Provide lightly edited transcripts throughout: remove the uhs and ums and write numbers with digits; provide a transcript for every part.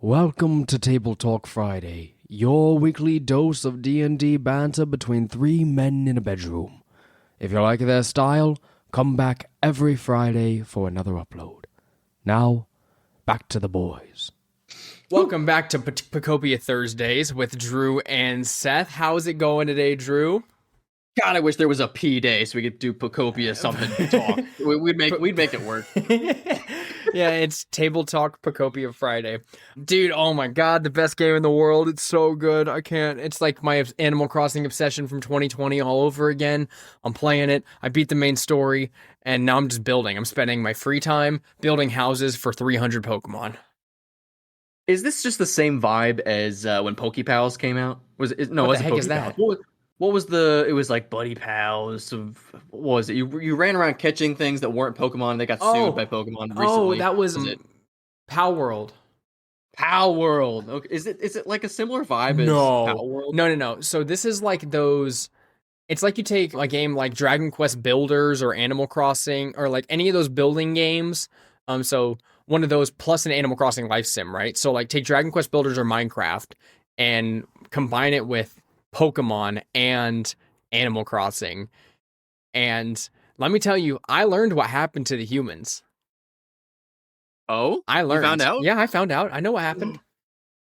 Welcome to Table Talk Friday, your weekly dose of D&D banter between three men in a bedroom. If you like their style, come back every Friday for another upload. Now, back to the boys. Welcome back to Pacopia Thursdays with Drew and Seth. How's it going today, Drew? God, I wish there was a P day so we could do Pacopia something to talk. We'd make it work. Yeah, it's Table Talk Pacopia Friday. Dude, oh my god, the best game in the world. It's so good. I can't. It's like my Animal Crossing obsession from 2020 all over again. I'm playing it. I beat the main story, and now I'm just building. I'm spending my free time building houses for 300 Pokemon. Is this just the same vibe as when Pokepals came out? What the heck is that? What was the? It was like Buddy Pals. What was it? You ran around catching things that weren't Pokemon. And they got sued by Pokemon recently. Oh, that was Pow World. Pow World. Okay, is it like a similar vibe as Pow World? No. So this is like those. It's like you take a game like Dragon Quest Builders or Animal Crossing or like any of those building games. So one of those plus an Animal Crossing life sim, right? So like take Dragon Quest Builders or Minecraft and combine it with Pokemon and Animal Crossing. And let me tell you, I learned what happened to the humans. Oh? I learned. You found out? Yeah, I found out. I know what happened.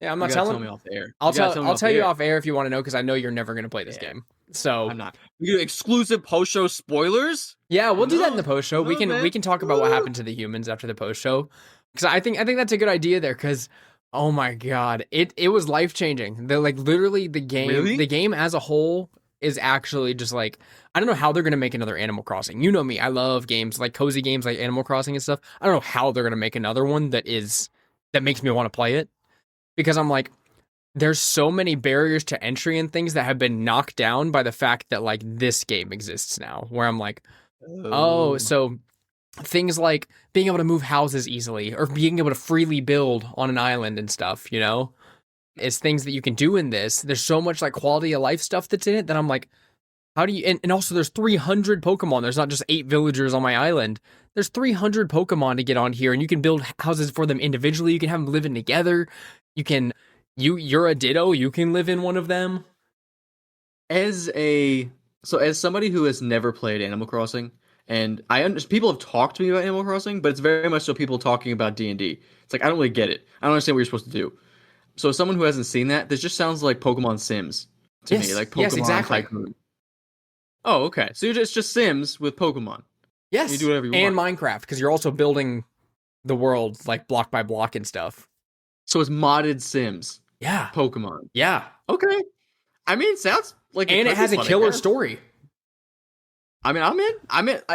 Yeah, I'm not telling. Tell me off air. I'll tell you off air if you want to know, because I know you're never going to play this game. So I'm not. We do exclusive post show spoilers. Yeah, we'll do that in the post show. We can talk about what happened to the humans after the post show, because I think that's a good idea there. Because oh my god, it was life changing. The literally the game as a whole is actually just like, I don't know how they're gonna make another Animal Crossing. You know me, I love games like cozy games like Animal Crossing and stuff. I don't know how they're gonna make another one that makes me want to play it, because I'm like, there's so many barriers to entry and things that have been knocked down by the fact that like this game exists now, where I'm like, oh, so things like being able to move houses easily or being able to freely build on an island and stuff, is things that you can do in this. There's so much like quality of life stuff that's in it that I'm like, how do you, and also there's 300 Pokemon. There's not just 8 villagers on my island. There's 300 Pokemon to get on here, and you can build houses for them individually. You can have them living together. You're a Ditto. You can live in one of them. As somebody who has never played Animal Crossing, and people have talked to me about Animal Crossing, but it's very much so people talking about D&D. It's like, I don't really get it. I don't understand what you're supposed to do. So as someone who hasn't seen that, this just sounds like Pokemon Sims to me, like Pokemon exactly. Tycoon. Oh, okay. So it's just Sims with Pokemon. Yes, you do whatever you want. And Minecraft, because you're also building the world like block by block and stuff. So it's modded Sims. Yeah. Pokemon. Yeah. Okay. I mean, it sounds like, and it has a killer story. I mean,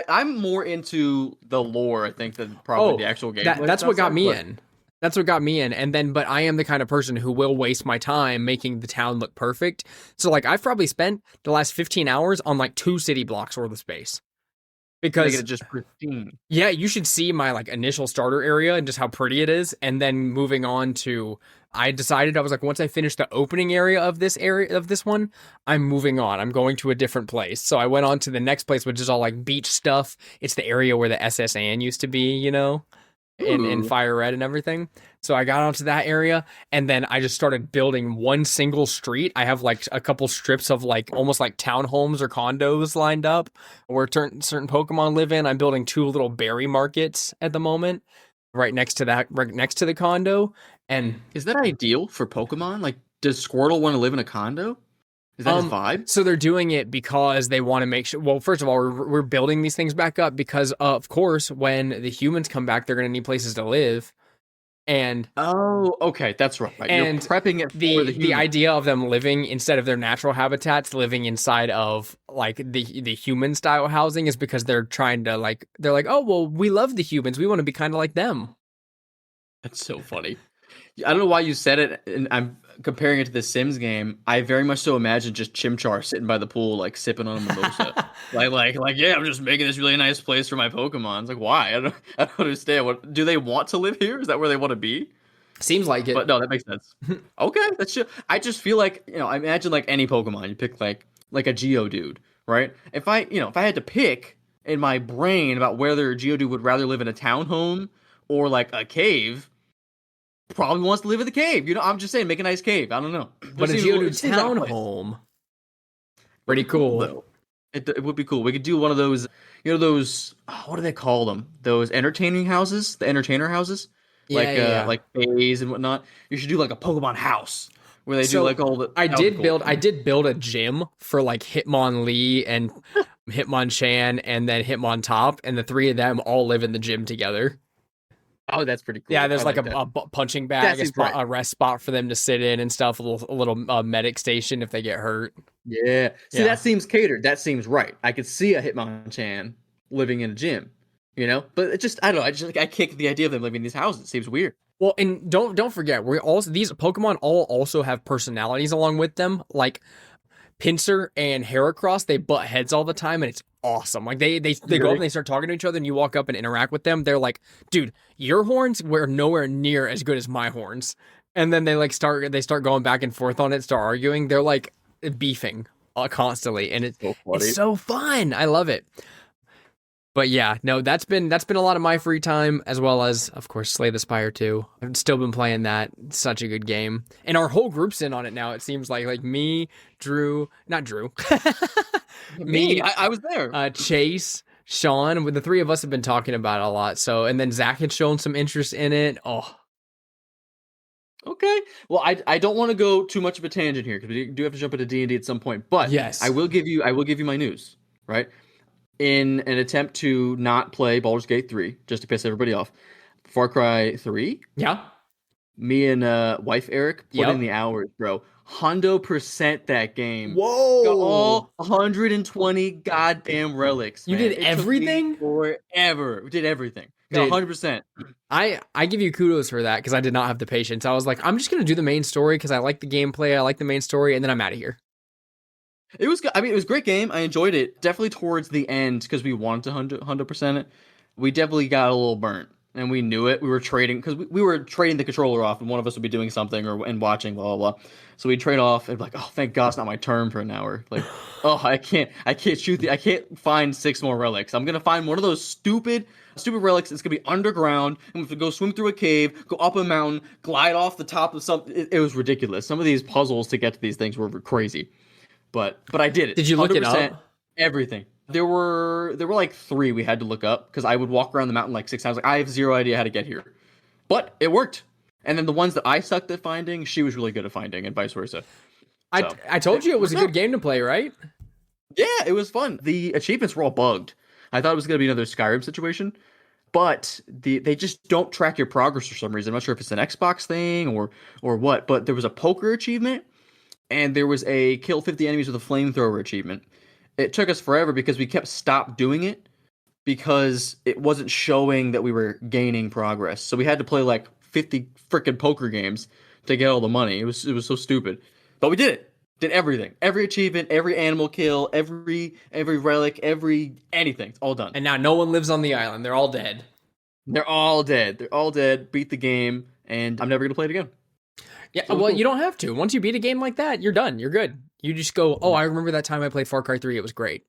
I'm more into the lore, I think, than probably the actual game. That's what got me in. That's what got me in. And then, but I am the kind of person who will waste my time making the town look perfect. So like, I've probably spent the last 15 hours on like 2 city blocks worth of space. Because it's just pristine. Yeah, you should see my like initial starter area and just how pretty it is. And then moving on to, I decided, I was like, once I finish the opening area of this one, I'm moving on. I'm going to a different place. So I went on to the next place, which is all like beach stuff. It's the area where the SSN used to be, in Fire Red and everything. So I got onto that area, and then I just started building one single street. I have like a couple strips of like almost like townhomes or condos lined up where certain Pokemon live in. I'm building 2 little berry markets at the moment, right next to the condo. And is that ideal for Pokemon? Like, does Squirtle want to live in a condo? Is that his vibe? So they're doing it because they want to make sure. Well, first of all, we're building these things back up because, of course, when the humans come back, they're going to need places to live. And okay, that's right. And you're prepping it for the idea of them living instead of their natural habitats, living inside of like the human style housing, is because they're trying to they're like, oh well, we love the humans, we want to be kind of like them. That's so funny. I don't know why you said it, and I'm comparing it to the Sims game. I very much so imagine just Chimchar sitting by the pool, like sipping on a mimosa, like yeah, I'm just making this really nice place for my Pokemon. It's like, why? I don't understand. What do they want to live here? Is that where they want to be? Seems like it, but no, that makes sense. Okay, that's just. I just feel like I imagine like any Pokemon, you pick like a Geodude, right? If I had to pick in my brain about whether Geodude would rather live in a townhome or like a cave. probably wants to live in the cave. I'm just saying, make a nice cave. I don't know. But a Geodude townhome. Pretty cool. Though. It would be cool. We could do one of those, what do they call them? Those entertaining houses, the entertainer houses, like bays and whatnot. You should do like a Pokemon house where they do like all the. I did build a gym for like Hitmonlee and Hitmonchan and then Hitmontop, and the three of them all live in the gym together. Oh, that's pretty cool. Yeah, there's like a punching bag, a rest spot for them to sit in and stuff, a little medic station if they get hurt. Yeah. See, that seems catered. That seems right. I could see a Hitmonchan living in a gym, But it just, I don't know. I kick the idea of them living in these houses. It seems weird. Well, and don't forget, these Pokemon all also have personalities along with them. Like Pinsir and Heracross, they butt heads all the time, and it's awesome. Like they go up and they start talking to each other, and you walk up and interact with them. They're like, "Dude, your horns were nowhere near as good as my horns." And then they start going back and forth on it, start arguing. They're like beefing constantly, and it's so fun. I love it. But yeah, no, that's been a lot of my free time, as well as, of course, Slay the Spire 2. I've still been playing that. It's such a good game. And our whole group's in on it now, it seems like me, Drew, not Drew. me, I was there. Chase, Sean, the three of us have been talking about it a lot. So, and then Zach had shown some interest in it. Oh. Okay. Well, I don't want to go too much of a tangent here because we do have to jump into D&D at some point. But yes, I will give you my news, right? In an attempt to not play Baldur's Gate 3, just to piss everybody off, Far Cry 3. Yeah. Me and wife Eric put in the hours, bro. 100% that game. Whoa! Got all 120 goddamn relics. You man. did everything? Forever. We did everything. Got 100%. I give you kudos for that because I did not have the patience. I was like, I'm just gonna do the main story because I like the gameplay, I like the main story, and then I'm out of here. It was a great game. I enjoyed it. Definitely towards the end, because we wanted to 100% it. We definitely got a little burnt, and we knew it. We were trading, because we were trading the controller off, and one of us would be doing something and watching, blah, blah, blah. So we'd trade off, and be like, oh, thank God it's not my turn for an hour. Like, oh, I can't find 6 more relics. I'm going to find one of those stupid relics. It's going to be underground, and we have to go swim through a cave, go up a mountain, glide off the top of something. It was ridiculous. Some of these puzzles to get to these things were crazy. But I did it. Did you look it up? Everything. There were like 3 we had to look up because I would walk around the mountain like 6 times. Like, I have zero idea how to get here, but it worked. And then the ones that I sucked at finding, she was really good at finding, and vice versa. So, I told you it was a good game to play, right? Yeah, it was fun. The achievements were all bugged. I thought it was going to be another Skyrim situation, but they just don't track your progress for some reason. I'm not sure if it's an Xbox thing or what. But there was a poker achievement. And there was a kill 50 enemies with a flamethrower achievement. It took us forever because we kept stopped doing it because it wasn't showing that we were gaining progress. So we had to play like 50 freaking poker games to get all the money. It was so stupid. But we did it. Did everything. Every achievement, every animal kill, every relic, anything. It's all done. And now no one lives on the island. They're all dead. They're all dead. Beat the game, and I'm never going to play it again. Yeah, so well, cool. You don't have to. Once you beat a game like that, you're done. You're good. You just go, oh, I remember that time I played Far Cry 3. It was great.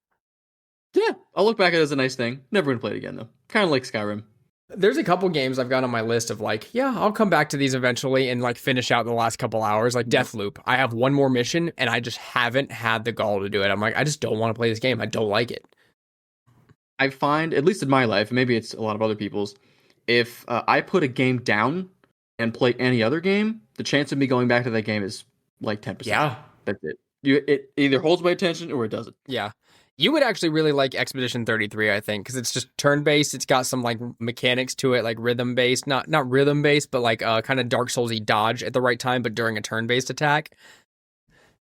Yeah, I'll look back at it as a nice thing. Never going to play it again, though. Kind of like Skyrim. There's a couple games I've got on my list of like, yeah, I'll come back to these eventually and like finish out the last couple hours. Like Deathloop. I have one more mission, and I just haven't had the gall to do it. I'm like, I just don't want to play this game. I don't like it. I find, at least in my life, maybe it's a lot of other people's, if I put a game down and play any other game, the chance of me going back to that game is like 10%. Yeah. That's it. It either holds my attention or it doesn't. Yeah. You would actually really like Expedition 33, I think, because it's just turn-based. It's got some like mechanics to it, like rhythm-based. Not rhythm-based, but like kind of Dark Souls-y dodge at the right time, but during a turn-based attack.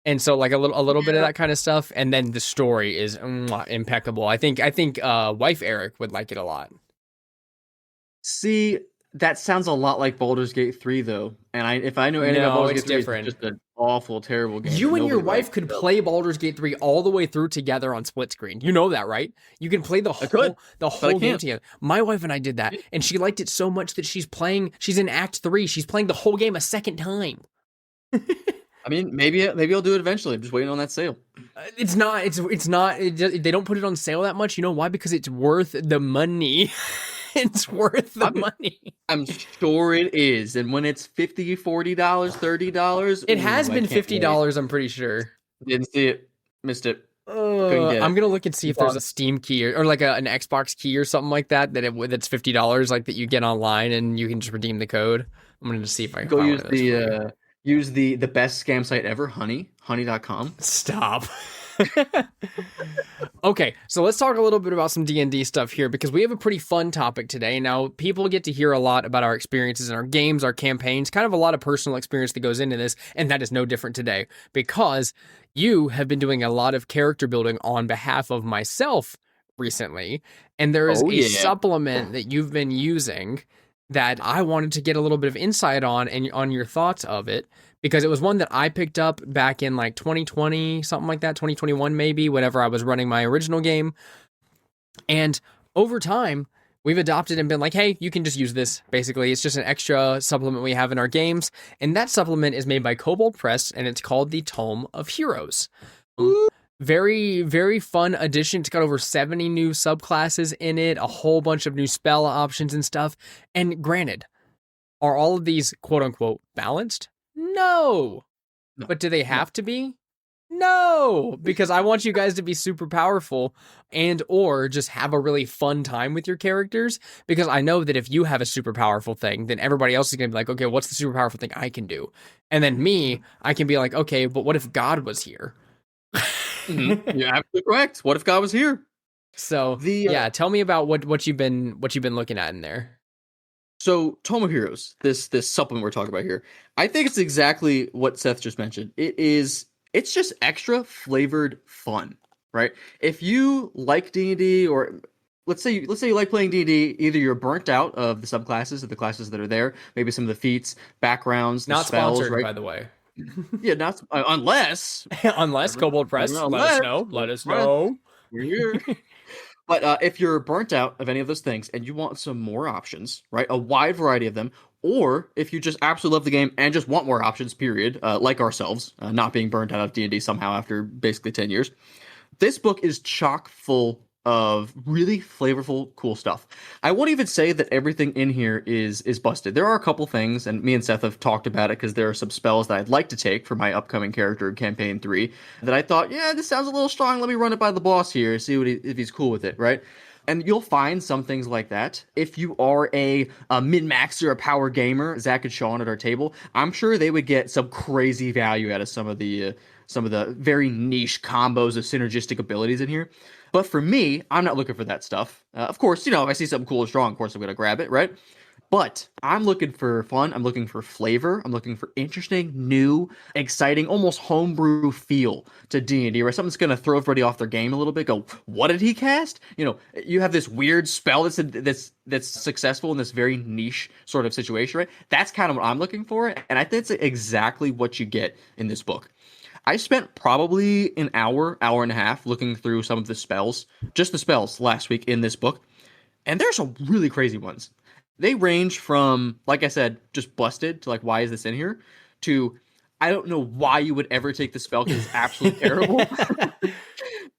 And so like a little bit of that kind of stuff. And then the story is impeccable. I think wife Eric would like it a lot. See, that sounds a lot like Baldur's Gate 3, though. And if I know anything about Baldur's Gate 3, it's just an awful, terrible game. You and your wife could play Baldur's Gate 3 all the way through together on split screen. You know that, right? You can play the whole game together. My wife and I did that, and she liked it so much that she's in Act 3. She's playing the whole game a second time. I mean, maybe I'll do it eventually. I'm just waiting on that sale. It's not. They don't put it on sale that much. You know why? Because it's worth the money. It's worth the money. I'm sure it is. And when it's $50, $40, $30, it has been $50. I'm pretty sure. Didn't see it. Missed it. Couldn't get it. I'm gonna look and see if there's a Steam key or like an Xbox key or something like that that's $50, like that you get online and you can just redeem the code. I'm gonna see if I can go use the best scam site ever, honey.com. Stop. Okay, so let's talk a little bit about some D&D stuff here because we have a pretty fun topic today. Now, people get to hear a lot about our experiences in our games, our campaigns, kind of a lot of personal experience that goes into this, and that is no different today because you have been doing a lot of character building on behalf of myself recently, and there is a supplement that you've been using that I wanted to get a little bit of insight on and on your thoughts of it. Because it was one that I picked up back in like 2020, something like that, 2021 maybe, whenever I was running my original game. And over time, we've adopted and been like, hey, you can just use this. Basically, it's just an extra supplement we have in our games. And that supplement is made by Kobold Press, and it's called the Tome of Heroes. Very, very fun addition. It's got over 70 new subclasses in it, a whole bunch of new spell options and stuff. And granted, are all of these quote-unquote balanced? No. But do they have to be? No, because I want you guys to be super powerful and or just have a really fun time with your characters, because I know that if you have a super powerful thing, then everybody else is going to be like, okay, what's the super powerful thing I can do? And then me, I can be like, okay, but what if God was here? You're absolutely correct. What if God was here? So yeah, tell me about what you've been looking at in there. So, Tome of Heroes, this supplement we're talking about here, I think it's exactly what Seth just mentioned. It's just extra flavored fun, right? If you like D&D, or let's say you like playing D&D, either you're burnt out of the subclasses, of the classes that are there, maybe some of the feats, backgrounds, not spells, sponsored, right? By the way. Yeah, not unless Kobold Press, let us know. We're here. But if you're burnt out of any of those things and you want some more options, right, a wide variety of them, or if you just absolutely love the game and just want more options, period, like ourselves, not being burnt out of D&D somehow after basically 10 years, this book is chock full of really flavorful, cool stuff. I won't even say that everything in here is busted. There are a couple things, and me and Seth have talked about it because there are some spells that I'd like to take for my upcoming character in Campaign 3 that I thought, yeah, this sounds a little strong. Let me run it by the boss here, see if he's cool with it, right? And you'll find some things like that. If you are a min-maxer, a power gamer, Zach and Sean at our table, I'm sure they would get some crazy value out of some of the very niche combos of synergistic abilities in here. But for me, I'm not looking for that stuff. Of course, if I see something cool or strong, of course I'm going to grab it, right? But I'm looking for fun. I'm looking for flavor. I'm looking for interesting, new, exciting, almost homebrew feel to D&D, where something's going to throw everybody off their game a little bit. Go, what did he cast? You have this weird spell that's successful in this very niche sort of situation, right? That's kind of what I'm looking for, and I think that's exactly what you get in this book. I spent probably an hour and a half looking through some of the spells, just the spells last week in this book. And there's some really crazy ones. They range from, like I said, just busted to like, why is this in here? To, I don't know why you would ever take the spell because it's absolutely terrible.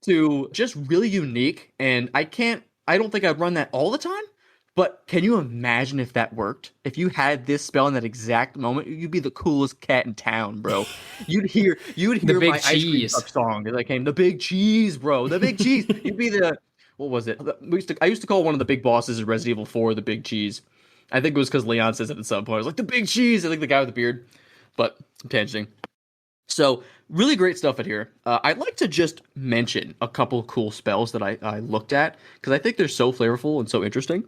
To just really unique. And I don't think I'd run that all the time. But can you imagine if that worked? If you had this spell in that exact moment, you'd be the coolest cat in town, bro. You'd hear my ice cream truck song as I came. The big cheese, bro. The big cheese. You'd be what was it? I used to call one of the big bosses in Resident Evil 4 the big cheese. I think it was because Leon says it at some point. I was like, the big cheese. I think the guy with the beard. But I'm tangenting. So really great stuff in here. I'd like to just mention a couple cool spells that I looked at because I think they're so flavorful and so interesting.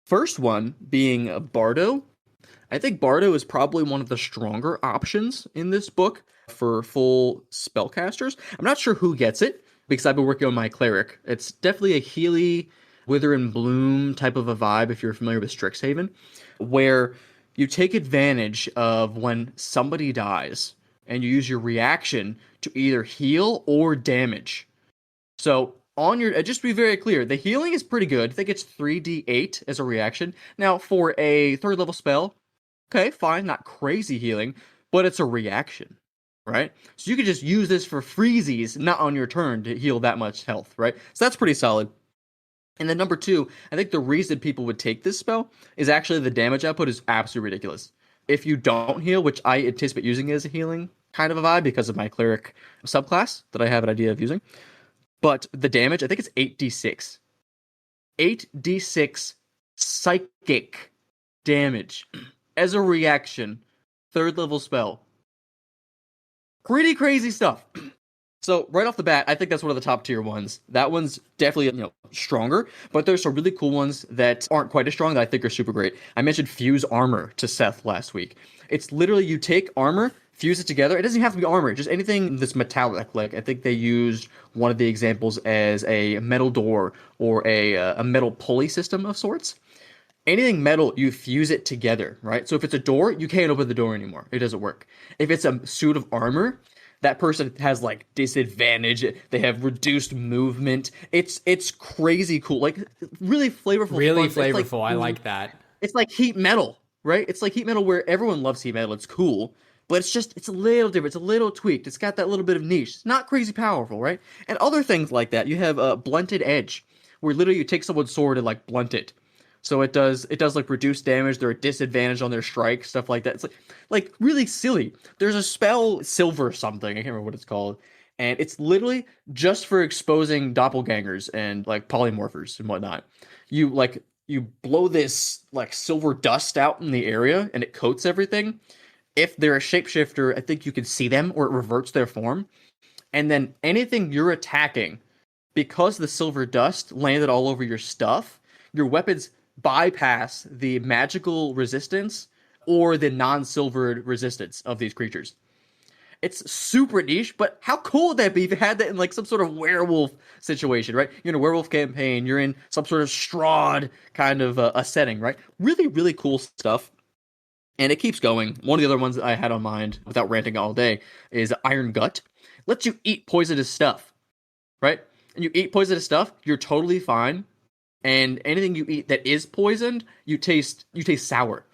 First one being Bardo. I think Bardo is probably one of the stronger options in this book for full spellcasters. I'm not sure who gets it because I've been working on my cleric. It's definitely a Healy, Wither and Bloom type of a vibe if you're familiar with Strixhaven, where you take advantage of when somebody dies and you use your reaction to either heal or damage. So just to be very clear, the healing is pretty good. I think it's 3d8 as a reaction. Now, for a 3rd level spell, okay, fine, not crazy healing, but it's a reaction, right? So you can just use this for freezies, not on your turn, to heal that much health, right? So that's pretty solid. And then number 2, I think the reason people would take this spell is actually the damage output is absolutely ridiculous. If you don't heal, which I anticipate using as a healing kind of a vibe because of my cleric subclass that I have an idea of using. But the damage, I think it's 8d6. 8d6 psychic damage as a reaction, 3rd level spell. Pretty crazy stuff. So right off the bat, I think that's one of the top tier ones. That one's definitely, stronger, but there's some really cool ones that aren't quite as strong that I think are super great. I mentioned Fuse Armor to Seth last week. It's literally you take armor, fuse it together. It doesn't have to be armor, just anything that's metallic. Like I think they used one of the examples as a metal door or a metal pulley system of sorts. Anything metal, you fuse it together, right? So if it's a door, you can't open the door anymore. It doesn't work. If it's a suit of armor, that person has like disadvantage. They have reduced movement. It's crazy cool. Like really flavorful. Really flavorful. I like that. It's like heat metal, right? It's like heat metal where everyone loves heat metal. It's cool, but it's a little different. It's a little tweaked. It's got that little bit of niche. It's not crazy powerful, right? And other things like that. You have blunted edge, where literally you take someone's sword and like blunt it. So it does like reduce damage. They're at disadvantage on their strike, stuff like that. It's like really silly. There's a spell, silver something, I can't remember what it's called, and it's literally just for exposing doppelgangers and like polymorphers and whatnot. You blow this like silver dust out in the area and it coats everything. If they're a shapeshifter, I think you can see them or it reverts their form. And then anything you're attacking, because the silver dust landed all over your stuff, your weapons bypass the magical resistance or the non-silvered resistance of these creatures. It's super niche, but how cool would that be if you had that in like some sort of werewolf situation, right? You're in a werewolf campaign, you're in some sort of Strahd kind of a setting, right? Really, really cool stuff. And it keeps going. One of the other ones that I had on mind, without ranting all day, is Iron Gut. Lets you eat poisonous stuff, right? And you eat poisonous stuff, you're totally fine. And anything you eat that is poisoned, you taste sour.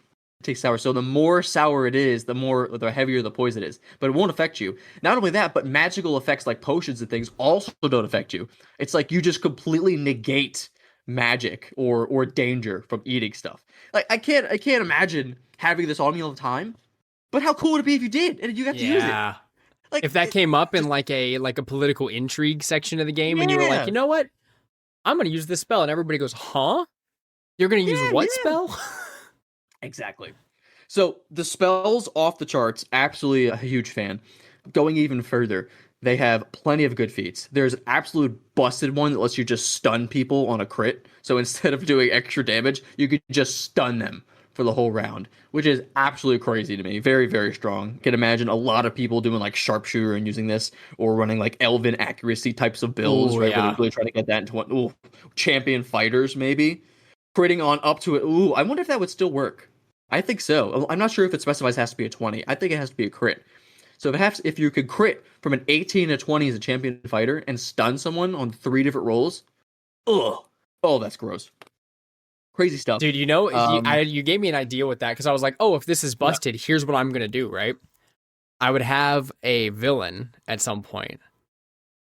It tastes sour. So the more sour it is, the heavier the poison is. But it won't affect you. Not only that, but magical effects like potions and things also don't affect you. It's like you just completely negate magic or danger from eating stuff. Like I can't imagine having this on me all the time. But how cool would it be if you did and you got to use it? Like if that came up in like a political intrigue section of the game, and you were like, you know what? I'm going to use this spell. And everybody goes, huh? You're going to use what spell? Exactly. So the spells off the charts, absolutely a huge fan. Going even further, they have plenty of good feats. There's an absolute busted one that lets you just stun people on a crit. So instead of doing extra damage, you could just stun them for the whole round, which is absolutely crazy to me. Very, very strong. Can imagine a lot of people doing like sharpshooter and using this, or running like elven accuracy types of builds, right? Yeah. Where they're really trying to get that into one. Ooh, champion fighters maybe. Critting on up to it. Ooh, I wonder if that would still work. I think so. I'm not sure if it specifies it has to be a 20. I think it has to be a crit. So if you could crit from an 18 to 20 as a champion fighter and stun someone on 3 different rolls, oh, that's gross. Crazy stuff. Dude, you gave me an idea with that because I was like, oh, if this is busted, here's what I'm going to do, right? I would have a villain at some point,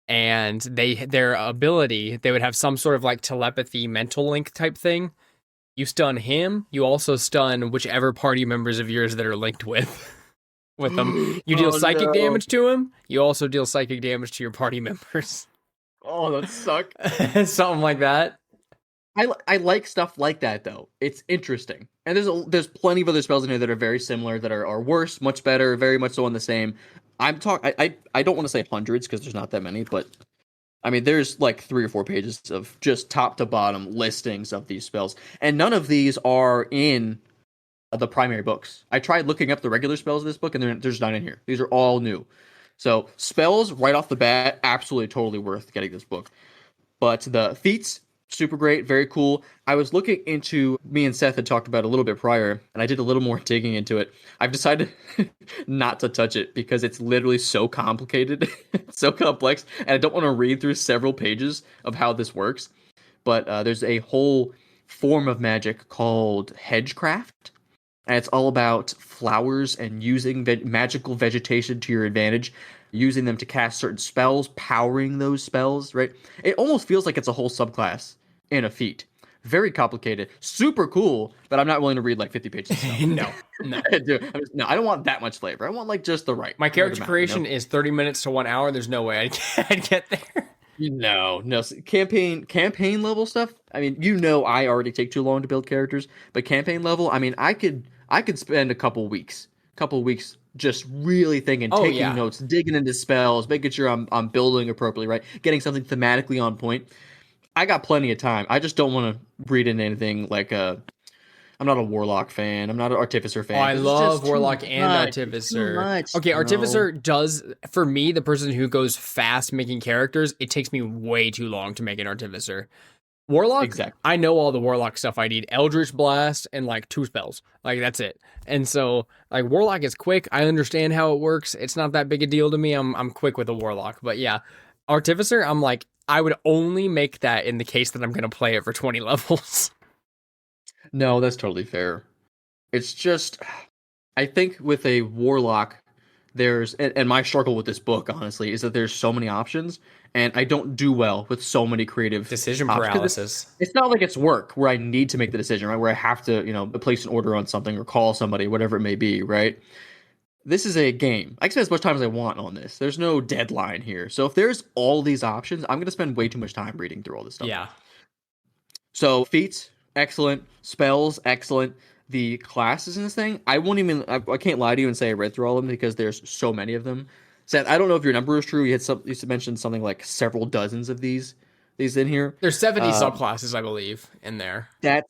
and their ability, they would have some sort of like telepathy mental link type thing. You stun him, you also stun whichever party members of yours that are linked with them. You deal psychic damage to him, you also deal psychic damage to your party members. Oh, that suck. Something like that. I like stuff like that though. It's interesting, and there's plenty of other spells in here that are very similar, that are worse, much better, very much so on the same. I don't want to say hundreds because there's not that many, but I mean there's like 3 or 4 pages of just top to bottom listings of these spells, and none of these are in the primary books. I tried looking up the regular spells in this book, and they're just not in here. These are all new. So spells right off the bat, absolutely totally worth getting this book. But the feats, super great, very cool. I was looking into, me and Seth had talked about a little bit prior, and I did a little more digging into it. I've decided not to touch it because it's literally so complicated, so complex, and I don't want to read through several pages of how this works. But there's a whole form of magic called hedgecraft, and it's all about flowers and using magical vegetation to your advantage, using them to cast certain spells, powering those spells, right? It almost feels like it's a whole subclass and a feat. Very complicated, super cool, but I'm not willing to read like 50 pages of stuff. No. I don't want that much flavor. I want like just the right. My character amount, creation is 30 minutes to 1 hour. There's no way I'd get there. No. Campaign level stuff. I mean, I already take too long to build characters, but campaign level, I mean, I could spend a couple weeks just really thinking, taking notes, digging into spells, making sure I'm building appropriately, right? Getting something thematically on point. I got plenty of time. I just don't want to read into anything like I'm not a Warlock fan. I'm not an Artificer fan. Oh, I love Warlock and Artificer. Okay, Artificer does, for me, the person who goes fast making characters, it takes me way too long to make an Artificer. Warlock, exactly. I know all the Warlock stuff I need. Eldritch Blast and like 2 spells. Like that's it. And so like Warlock is quick. I understand how it works. It's not that big a deal to me. I'm quick with a Warlock. But yeah, Artificer, I'm like, I would only make that in the case that I'm going to play it for 20 levels. No, that's totally fair. It's just, I think with a Warlock, and my struggle with this book, honestly, is that there's so many options, and I don't do well with so many creative decision paralysis. It's not like it's work where I need to make the decision, right? Where I have to, place an order on something or call somebody, whatever it may be, right? This is a game. I can spend as much time as I want on this. There's no deadline here. So if there's all these options, I'm going to spend way too much time reading through all this stuff. Yeah. So feats, excellent. Spells, excellent. The classes in this thing, I can't lie to you and say I read through all of them because there's so many of them. Seth, I don't know if your number is true. You mentioned something like several dozens of these in here. There's 70 subclasses, I believe, in there. That's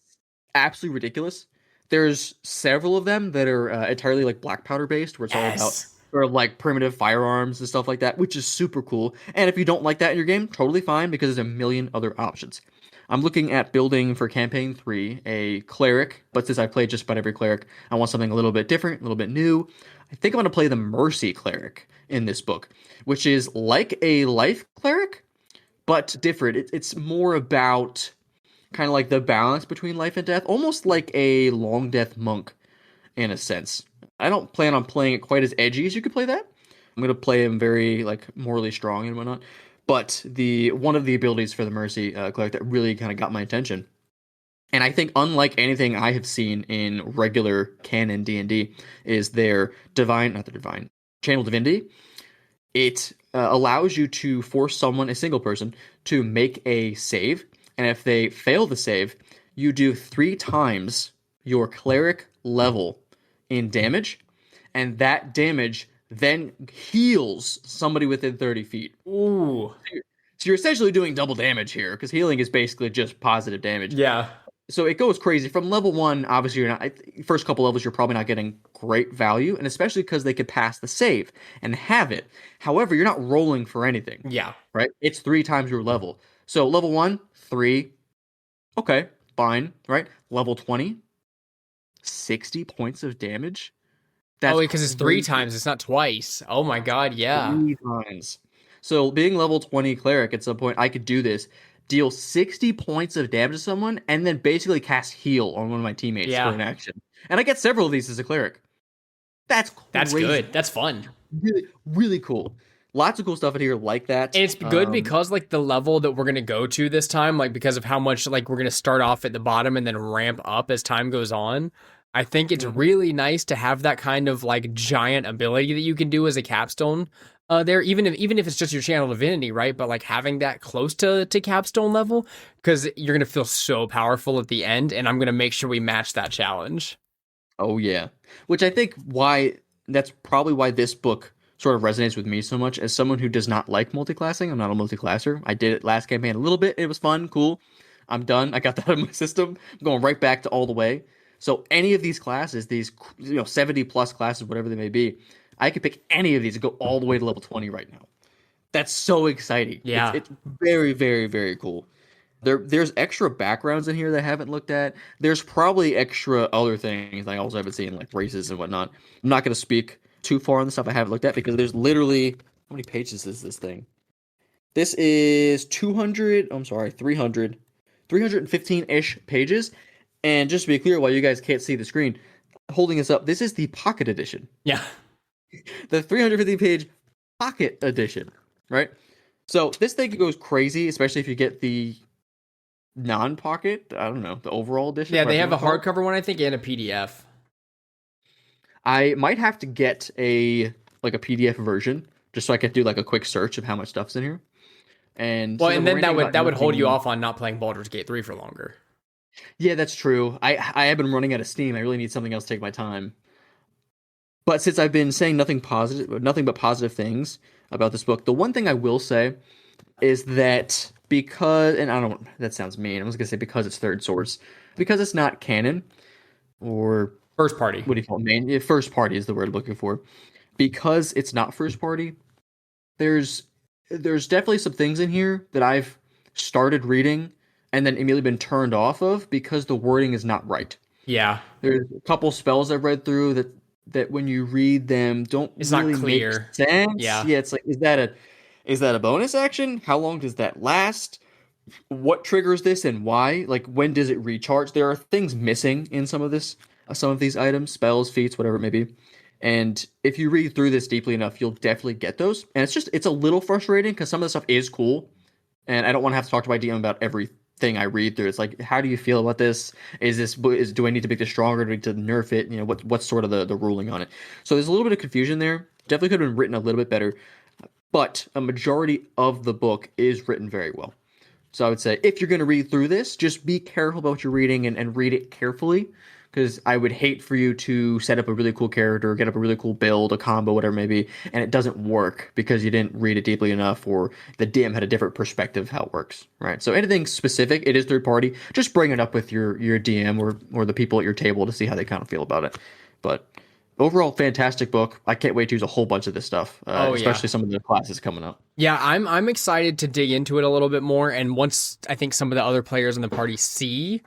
absolutely ridiculous. There's several of them that are entirely like black powder based, where it's all about or like primitive firearms and stuff like that, which is super cool. And if you don't like that in your game, totally fine, because there's a million other options. I'm looking at building for campaign 3 a cleric, but since I played just about every cleric, I want something a little bit different, a little bit new. I think I'm going to play the Mercy cleric in this book, which is like a life cleric, but different. It's more about kind of like the balance between life and death, almost like a long death monk in a sense. I don't plan on playing it quite as edgy as you could play that. I'm going to play him very like morally strong and whatnot. But one of the abilities for the Mercy cleric that really kind of got my attention, and I think unlike anything I have seen in regular canon D&D, is their channel divinity. It allows you to force a single person, to make a save, and if they fail the save, you do 3 times your cleric level in damage, and that damage then heals somebody within 30 feet. Ooh. So you're essentially doing double damage here, because healing is basically just positive damage. Yeah. So it goes crazy. From level 1, obviously you're not, first couple levels you're probably not getting great value, and especially because they could pass the save and have it. However, you're not rolling for anything. Yeah. Right? It's 3 times your level. So level 1, 3. Okay, fine, right? Level 20, 60 points of damage. That's because it's 3 times, it's not twice. Oh my god, yeah. 3 times. So being level 20 cleric, at some point I could do this, deal 60 points of damage to someone, and then basically cast heal on one of my teammates for an action. And I get several of these as a cleric. That's crazy. That's good. That's fun. Really, really cool. Lots of cool stuff in here like that. And it's good because like the level that we're going to go to this time, like because of how much like we're going to start off at the bottom and then ramp up as time goes on. I think it's really nice to have that kind of like giant ability that you can do as a capstone there, even if it's just your channel divinity, right? But like having that close to capstone level, because you're going to feel so powerful at the end, and I'm going to make sure we match that challenge. Oh yeah. Which I think that's probably why this book sort of resonates with me so much. As someone who does not like multiclassing, I'm not a multiclasser. I did it last campaign a little bit. It was fun, cool. I'm done. I got that out of my system. I'm going right back to all the way. So any of these classes, these 70 plus classes, whatever they may be, I could pick any of these and go all the way to level 20 right now. That's so exciting. Yeah. It's very, very, very cool. There's extra backgrounds in here that I haven't looked at. There's probably extra other things I also haven't seen, like races and whatnot. I'm not going to speak too far on the stuff I haven't looked at, because there's literally, how many pages is this thing? This is 315-ish pages. And just to be clear, while you guys can't see the screen, holding this up, this is the pocket edition. Yeah. The 350-page pocket edition, right? So this thing goes crazy, especially if you get the non-pocket. I don't know, the overall edition. Yeah, they whatever you have a wanna call it. hardcover one, I think, and a PDF. I might have to get a PDF version just so I could do like a quick search of how much stuff's in here. And Well, since and I'm then ranting about that would hold you nothing, off on not playing Baldur's Gate 3 for longer. yeah, that's true. I have been running out of steam. I really need something else to take my time. But since I've been saying nothing but positive things about this book, the one thing I will say is that because, and I don't, that sounds mean. I was gonna say because it's third source, because it's not canon, or First party. what do you call it? First party is the word I'm looking for. Because it's not first party, there's definitely some things in here that I've started reading and then immediately been turned off of because the wording is not right. Yeah. There's a couple spells I've read through that when you read them don't It's not really make clear. sense. Yeah. Yeah, it's like is that a bonus action? How long does that last? What triggers this and why? Like when does it recharge? There are things missing in some of these items, spells, feats, whatever it may be. And if you read through this deeply enough, you'll definitely get those. And it's a little frustrating because some of the stuff is cool, and I don't want to have to talk to my DM about everything I read through. It's like, how do you feel about this? Do I need to make this stronger? Do I need to nerf it? What's sort of the ruling on it? So there's a little bit of confusion there. Definitely could have been written a little bit better, but a majority of the book is written very well. So I would say if you're going to read through this, just be careful about what you're reading and read it carefully. Because I would hate for you to set up a really cool character, get up a really cool build, a combo, whatever it may be, and it doesn't work because you didn't read it deeply enough, or the DM had a different perspective of how it works, right? So anything specific, it is third party. Just bring it up with your DM or the people at your table to see how they kind of feel about it. But overall, fantastic book. I can't wait to use a whole bunch of this stuff, especially some of the classes coming up. Yeah, I'm excited to dig into it a little bit more. And once I think some of the other players in the party see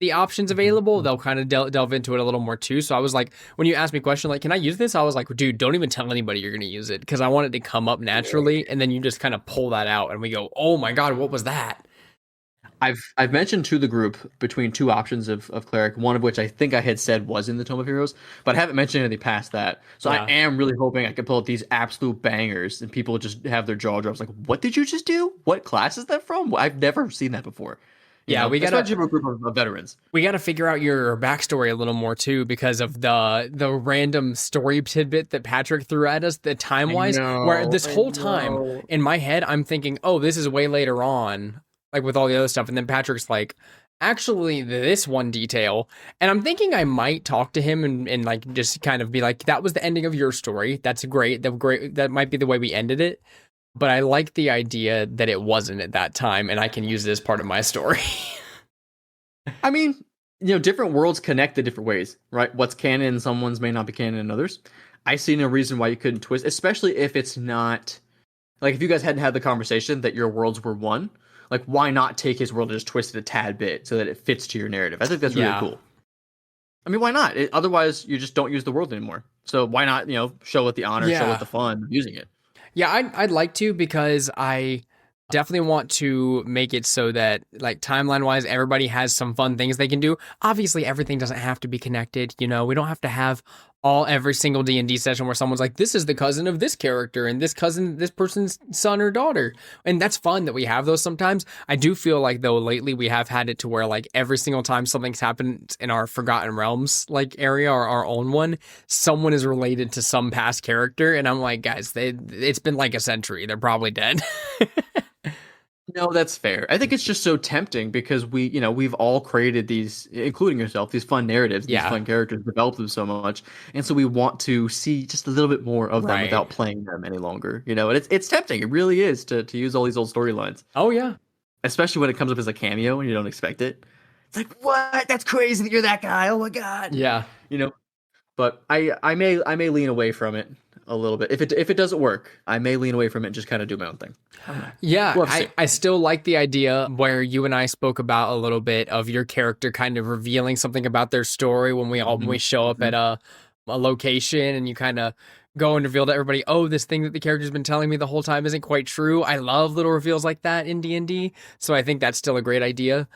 the options available, they'll kind of delve into it a little more too. So I was like, when you asked me a question like, can I use this? I was like, dude, don't even tell anybody you're going to use it, because I want it to come up naturally. And then you just kind of pull that out and we go, oh my God, what was that? I've mentioned to the group between two options of cleric, one of which I think I had said was in the Tome of Heroes, but I haven't mentioned anything past that. So Yeah. I am really hoping I can pull out these absolute bangers and people just have their jaw drops like, what did you just do? What class is that from? I've never seen that before. We got especially a group of veterans. We got to figure out your backstory a little more too, because of the random story tidbit that Patrick threw at us, the time wise. Where this whole time in my head, I'm thinking, oh, this is way later on, like with all the other stuff, and then Patrick's like, actually, this one detail, and I'm thinking I might talk to him and like just kind of be like, that was the ending of your story. That's great. That might be the way we ended it. But I like the idea that it wasn't at that time, and I can use this part of my story. I mean, different worlds connect in different ways, right? What's canon in someone's may not be canon in others. I see no reason why you couldn't twist, especially if it's not like if you guys hadn't had the conversation that your worlds were one. Like, why not take his world and just twist it a tad bit so that it fits to your narrative? I think that's really cool. I mean, why not? Otherwise, you just don't use the world anymore. So why not, show it the honor, show it the fun of using it. Yeah, I'd like to, because I definitely want to make it so that, like, timeline wise, everybody has some fun things they can do. Obviously, everything doesn't have to be connected. We don't have to have every single D&D session where someone's like, this is the cousin of this character and this person's son or daughter. And that's fun that we have those sometimes. I do feel like, though, lately we have had it to where, like, every single time something's happened in our Forgotten Realms, like, area or our own one, someone is related to some past character. And I'm like, guys, it's been like a century. They're probably dead. No, that's fair. I think it's just so tempting because we've all created these, including yourself, these fun narratives, these fun characters, developed them so much, and so we want to see just a little bit more of them without playing them any longer. And it's tempting. It really is to use all these old storylines. Oh yeah, especially when it comes up as a cameo and you don't expect it. It's like, what? That's crazy that you're that guy. Oh my god. Yeah. But I may lean away from it a little bit. If it doesn't work, I may lean away from it and just kind of do my own thing. Yeah, I still like the idea where you and I spoke about a little bit of your character kind of revealing something about their story when we show up at a location, and you kind of go and reveal to everybody, oh, this thing that the character's been telling me the whole time isn't quite true. I love little reveals like that in D&D, so I think that's still a great idea.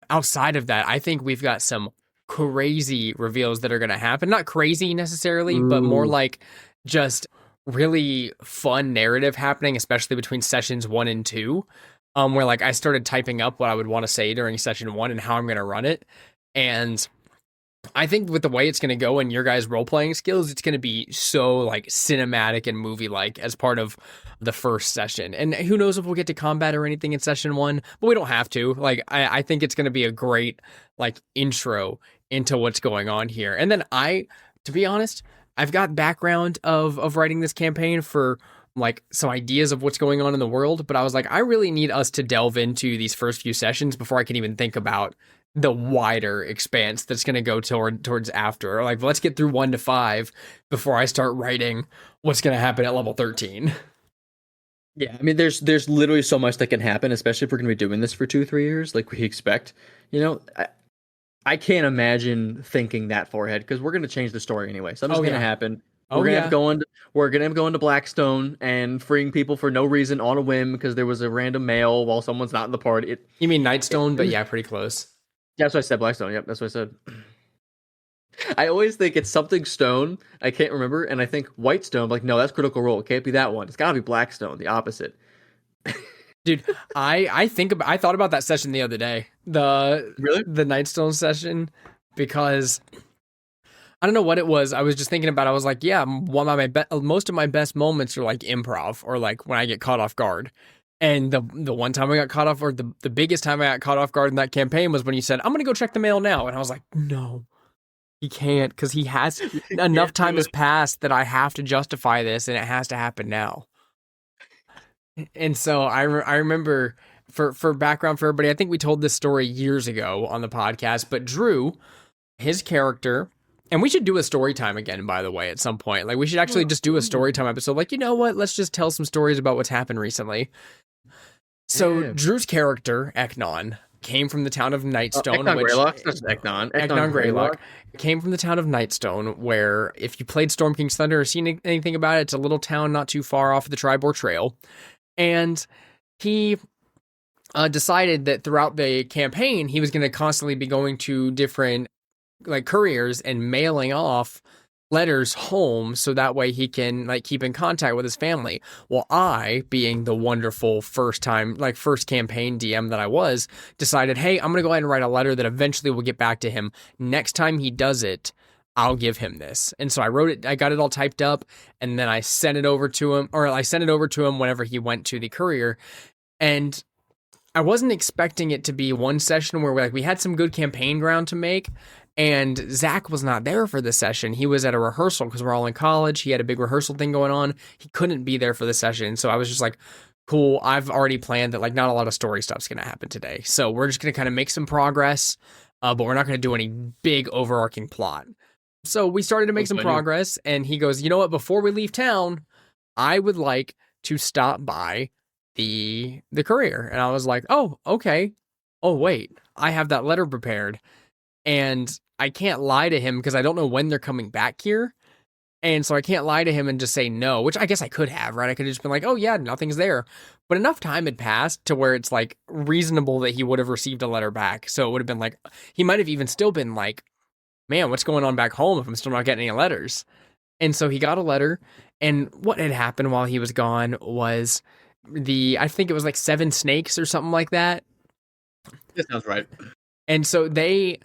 Outside of that, I think we've got some crazy reveals that are going to happen. Not crazy necessarily, but more like just really fun narrative happening, especially between sessions 1 and 2. where like I started typing up what I would want to say during session 1 and how I'm going to run it. And I think with the way it's going to go and your guys' role playing skills, it's going to be so like cinematic and movie like as part of the first session. And who knows if we'll get to combat or anything in session 1, but we don't have to. Like, I think it's going to be a great like intro into what's going on here. And then to be honest, I've got background of writing this campaign for like some ideas of what's going on in the world, but I was like, I really need us to delve into these first few sessions before I can even think about the wider expanse that's going to go towards after. Or like, let's get through 1 to 5 before I start writing what's going to happen at level 13. Yeah, I mean, there's literally so much that can happen, especially if we're going to be doing this for 2-3 years, like we expect. You know, I can't imagine thinking that far ahead because we're going to change the story anyway. Something's going to happen. We're gonna have going to Blackstone and freeing people for no reason on a whim because there was a random mail while someone's not in the party. You mean Nightstone? But yeah, pretty close. Yeah, that's what I said. Blackstone. Yep, that's what I said. I always think it's something stone. I can't remember, and I think Whitestone. Like, no, that's Critical Role. It can't be that one. It's got to be Blackstone. The opposite. Dude, I thought about that session the other day. The Nightstone session, because I don't know what it was. I was just thinking about it. I was like, yeah, most of my best moments are like improv or like when I get caught off guard. And the one time I got caught off, or the biggest time I got caught off guard in that campaign was when you said, I'm going to go check the mail now. And I was like, no, he can't, because he has enough time has passed that I have to justify this and it has to happen now. And so I remember, for background for everybody, I think we told this story years ago on the podcast, but Drew, his character, and we should do a story time again, by the way, at some point. Like, we should actually just do a story time episode. Like, you know what? Let's just tell some stories about what's happened recently. So Drew's character, Eknon, came from the town of Nightstone. Eknon Greylock? That's Eknon. Eknon Greylock came from the town of Nightstone, where if you played Storm King's Thunder or seen anything about it, it's a little town not too far off of the Tribor Trail. And he decided that throughout the campaign, he was going to constantly be going to different like couriers and mailing off letters home so that way he can like keep in contact with his family. Well, I, being the wonderful first campaign DM that I was, decided, hey, I'm going to go ahead and write a letter that eventually will get back to him. Next time he does it, I'll give him this. And so I wrote it, I got it all typed up, and then I sent it over to him, whenever he went to the courier. And I wasn't expecting it to be one session where we had some good campaign ground to make. And Zach was not there for the session. He was at a rehearsal because we're all in college. He had a big rehearsal thing going on. He couldn't be there for the session. So I was just like, cool, I've already planned that like not a lot of story stuff's going to happen today. So we're just going to kind of make some progress, but we're not going to do any big overarching plot. So we started to make some progress, and he goes, you know what, before we leave town, I would like to stop by the courier. And I was like, oh, okay. Oh, wait, I have that letter prepared. And I can't lie to him because I don't know when they're coming back here. And so I can't lie to him and just say no, which I guess I could have, right? I could have just been like, oh yeah, nothing's there. But enough time had passed to where it's like reasonable that he would have received a letter back. So it would have been like, he might have even still been like, man, what's going on back home if I'm still not getting any letters? And so he got a letter, and what had happened while he was gone was I think it was like 7 snakes or something like that. That sounds right. And so they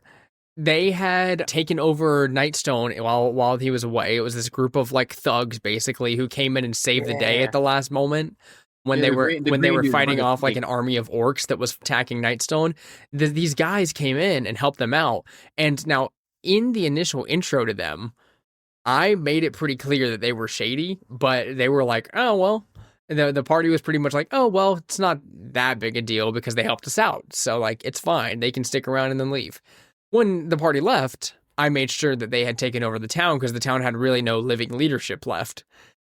had taken over Nightstone while he was away. It was this group of like thugs basically who came in and saved the day at the last moment when they were fighting off like an army of orcs that was attacking Nightstone. These guys came in and helped them out. And now in the initial intro to them, I made it pretty clear that they were shady, but they were like, oh, well, the party was pretty much like, oh, well, it's not that big a deal because they helped us out. So like, it's fine. They can stick around and then leave. When the party left, I made sure that they had taken over the town because the town had really no living leadership left.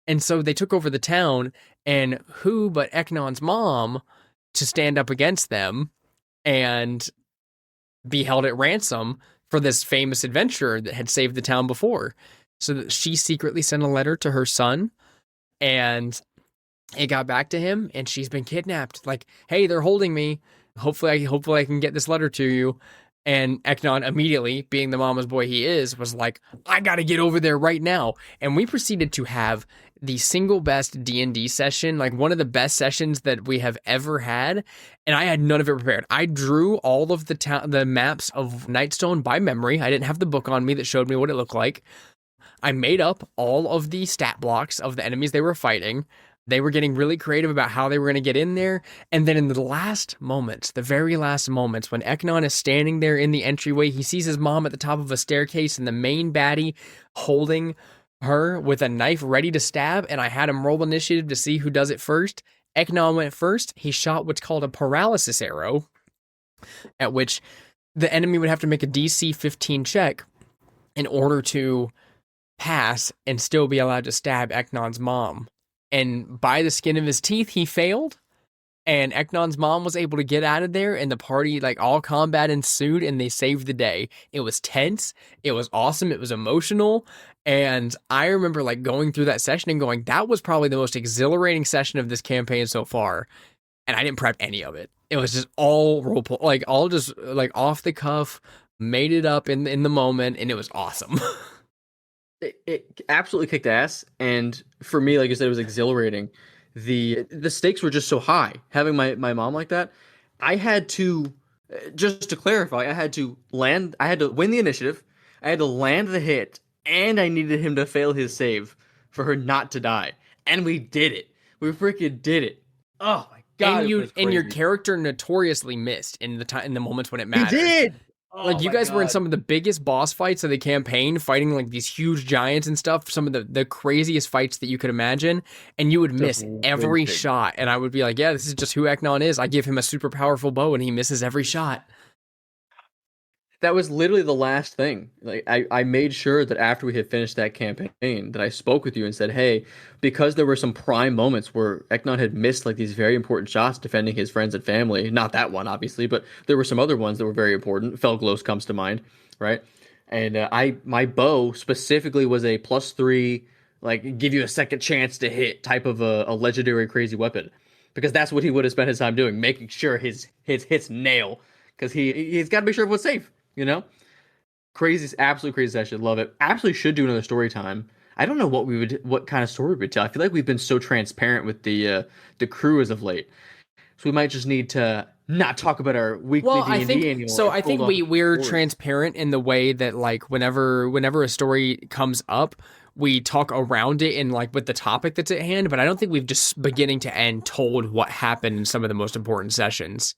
And so they took over the town, and who but Eknon's mom to stand up against them and be held at ransom for this famous adventurer that had saved the town before. So that she secretly sent a letter to her son, and it got back to him, and she's been kidnapped. Like, hey, they're holding me. Hopefully I can get this letter to you. And Eknon immediately, being the mama's boy he is, was like, I gotta get over there right now. And we proceeded to have the single best D&D session, like one of the best sessions that we have ever had. And I had none of it prepared. I drew all of the maps of Nightstone by memory. I didn't have the book on me that showed me what it looked like. I made up all of the stat blocks of the enemies they were fighting. They were getting really creative about how they were going to get in there. And then in the last moments, the very last moments, when Eknon is standing there in the entryway, he sees his mom at the top of a staircase and the main baddie holding her with a knife ready to stab. And I had him roll initiative to see who does it first. Eknon went first. He shot what's called a paralysis arrow, at which the enemy would have to make a DC 15 check in order to pass and still be allowed to stab Eknon's mom. And by the skin of his teeth, he failed. And Eknon's mom was able to get out of there, and the party, like, all combat ensued, and they saved the day. It was tense. It was awesome. It was emotional. And I remember, like, going through that session and going, that was probably the most exhilarating session of this campaign so far. And I didn't prep any of it. It was just all roleplay, like, all just, like, off the cuff, made it up in the moment, and it was awesome. It absolutely kicked ass, and for me, like you said, it was exhilarating. The stakes were just so high. Having my mom like that, I had to, just to clarify, I had to win the initiative, I had to land the hit, and I needed him to fail his save for her not to die. And we did it. We freaking did it. Oh my god! And your character notoriously missed in the moments when it mattered. He did. Oh like, you guys were in some of the biggest boss fights of the campaign, fighting like these huge giants and stuff, some of the craziest fights that you could imagine, and you would miss every shot. And I would be like, yeah, this is just who Eknon is. I give him a super powerful bow, and he misses every shot. That was literally the last thing. Like, I made sure that after we had finished that campaign that I spoke with you and said, hey, because there were some prime moments where Eknon had missed like these very important shots defending his friends and family. Not that one, obviously, but there were some other ones that were very important. Felglos comes to mind, right? And my bow specifically was a +3, like, give you a second chance to hit type of a legendary crazy weapon. Because that's what he would have spent his time doing, making sure his hits nail. Because he's got to make sure everyone's safe. You know, absolutely crazy session. Love it. Absolutely should do another story time. I don't know what kind of story we would tell. I feel like we've been so transparent with the crew as of late, so we might just need to not talk about our weekly D&D anymore. So I think we're transparent in the way that, like, whenever a story comes up, we talk around it and, like, with the topic that's at hand. But I don't think we've just beginning to end told what happened in some of the most important sessions.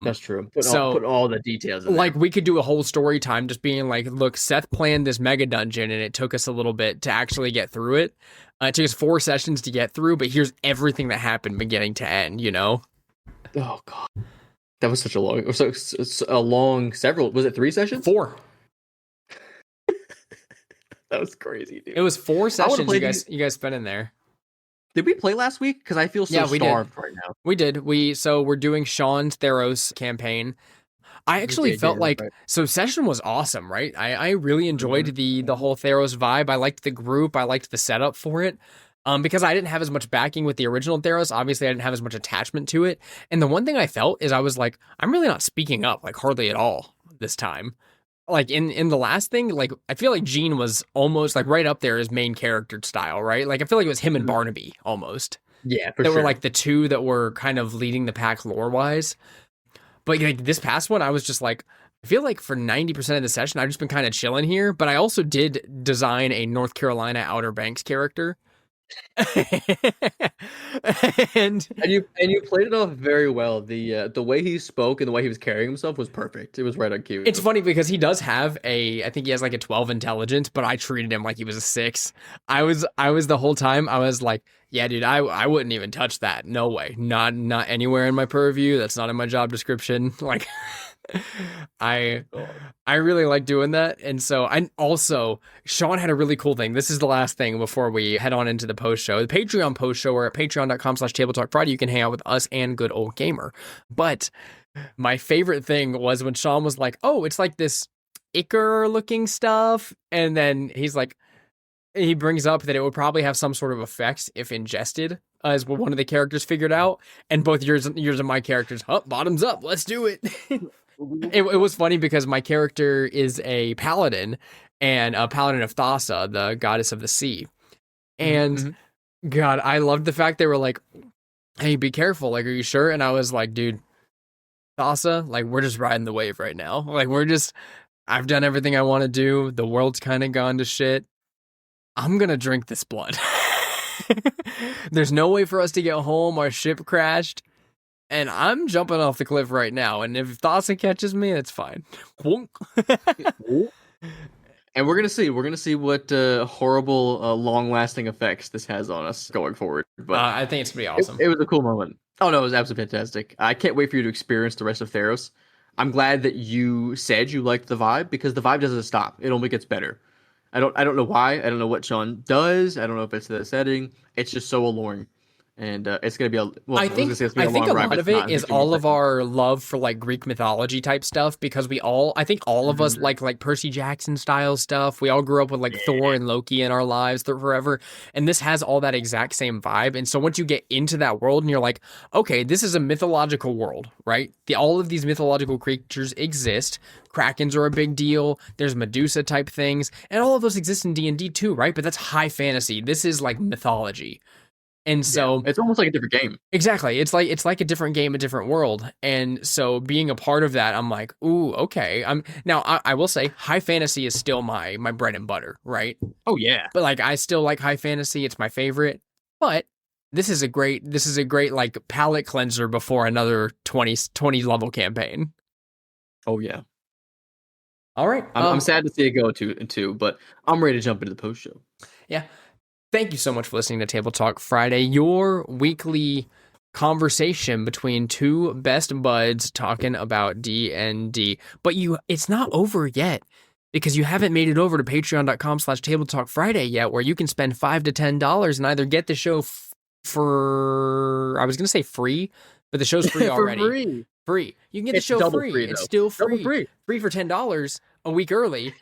That's true. Put all the details in like there. We could do a whole story time just being like, look, Seth planned this mega dungeon and it took us a little bit to actually get through it. It took us 4 sessions to get through, but here's everything that happened beginning to end, you know? Oh god. That was such a long several, was it 3 sessions? 4. That was crazy, dude. It was 4 sessions you guys spent in there. Did we play last week? Because I feel so starved right now. We did. We're doing Sean's Theros campaign. I actually felt like so session was awesome, right? I really enjoyed the whole Theros vibe. I liked the group. I liked the setup for it. Because I didn't have as much backing with the original Theros. Obviously, I didn't have as much attachment to it. And the one thing I felt is I was like, I'm really not speaking up, like, hardly at all this time. Like, in the last thing, like, I feel like Gene was almost, like, right up there as main character style, right? Like, I feel like it was him and Barnaby, almost. Yeah, for sure. They were, like, the two that were kind of leading the pack lore-wise. But, like, this past one, I was just, like, I feel like for 90% of the session, I've just been kind of chilling here. But I also did design a North Carolina Outer Banks character. and you played it off very well. The way he spoke and the way he was carrying himself was perfect. It was right on cue. It's funny because he does have I think he has like a 12 intelligence, but I treated him like he was a 6. I was the whole time I was like, yeah, dude, I wouldn't even touch that. No way. Not anywhere in my purview. That's not in my job description. Like, I really like doing that. And so Sean had a really cool thing. This is the last thing before we head on into the post show. The Patreon post show, or at patreon.com/tabletalkfriday, you can hang out with us and Good Old Gamer. But my favorite thing was when Sean was like, oh, it's like this ichor looking stuff. And then he brings up that it would probably have some sort of effects if ingested, as one of the characters figured out. And both yours and my characters, bottoms up, let's do it. it was funny because my character is a paladin, and a paladin of Thassa, the goddess of the sea. And God, I loved the fact they were like, "Hey, be careful! Like, are you sure?" And I was like, "Dude, Thassa, like, we're just riding the wave right now. Like, I've done everything I want to do. The world's kind of gone to shit. I'm gonna drink this blood. There's no way for us to get home. Our ship crashed, and I'm jumping off the cliff right now. And if Thassa catches me, it's fine." And we're gonna see what horrible, long-lasting effects this has on us going forward. But I think it's pretty awesome. It was a cool moment. Oh no, it was absolutely fantastic. I can't wait for you to experience the rest of Theros. I'm glad that you said you liked the vibe, because the vibe doesn't stop. It only gets better. I don't know why. I don't know what Sean does. I don't know if it's the setting. It's just so alluring. And it's gonna be a. Well, I think a lot of it is all of our love for like Greek mythology type stuff, because I think all of us like Percy Jackson style stuff. We all grew up with like Thor and Loki in our lives forever, and this has all that exact same vibe. And so once you get into that world and you're like, okay, this is a mythological world, right? All of these mythological creatures exist. Krakens are a big deal. There's Medusa type things, and all of those exist in D&D too, right? But that's high fantasy. This is like mythology. And so it's almost like a different game. Exactly. It's like a different game, a different world. And so being a part of that, I'm like, ooh, okay. I will say high fantasy is still my bread and butter, right? Oh yeah. But like I still like high fantasy. It's my favorite. But this is a great like palate cleanser before another 20 level campaign. Oh yeah. All right. I'm sad to see it go to, but I'm ready to jump into the post show. Yeah. Thank you so much for listening to Table Talk Friday, your weekly conversation between two best buds talking about D&D. But it's not over yet, because you haven't made it over to patreon.com/Table Talk Friday yet, where you can spend $5 to $10 and either get the show for, I was going to say free, but the show's free already. Free. You can get the show free. It's still free. Free for $10 a week early.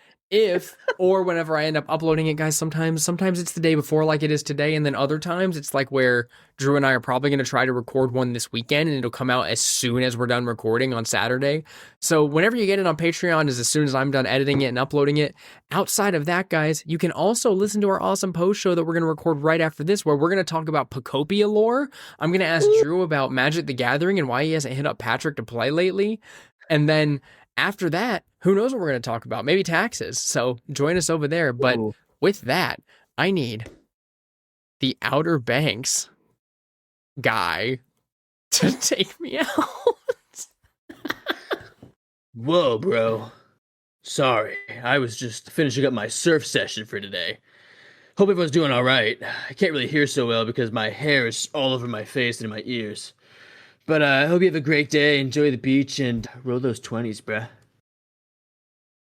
Or whenever I end up uploading it, guys, sometimes it's the day before like it is today, and then other times it's like where Drew and I are probably going to try to record one this weekend, and it'll come out as soon as we're done recording on Saturday. So whenever you get it on Patreon is as soon as I'm done editing it and uploading it. Outside of that, guys, you can also listen to our awesome post show that we're going to record right after this, where we're going to talk about Pacopia lore. I'm going to ask Drew about Magic the Gathering and why he hasn't hit up Patrick to play lately. And then after that, who knows what we're going to talk about? Maybe taxes. So join us over there. But with that, I need the Outer Banks guy to take me out. Whoa, bro. Sorry, I was just finishing up my surf session for today. Hope everyone's doing all right. I can't really hear so well because my hair is all over my face and in my ears. But I hope you have a great day, enjoy the beach, and roll those 20s, bruh.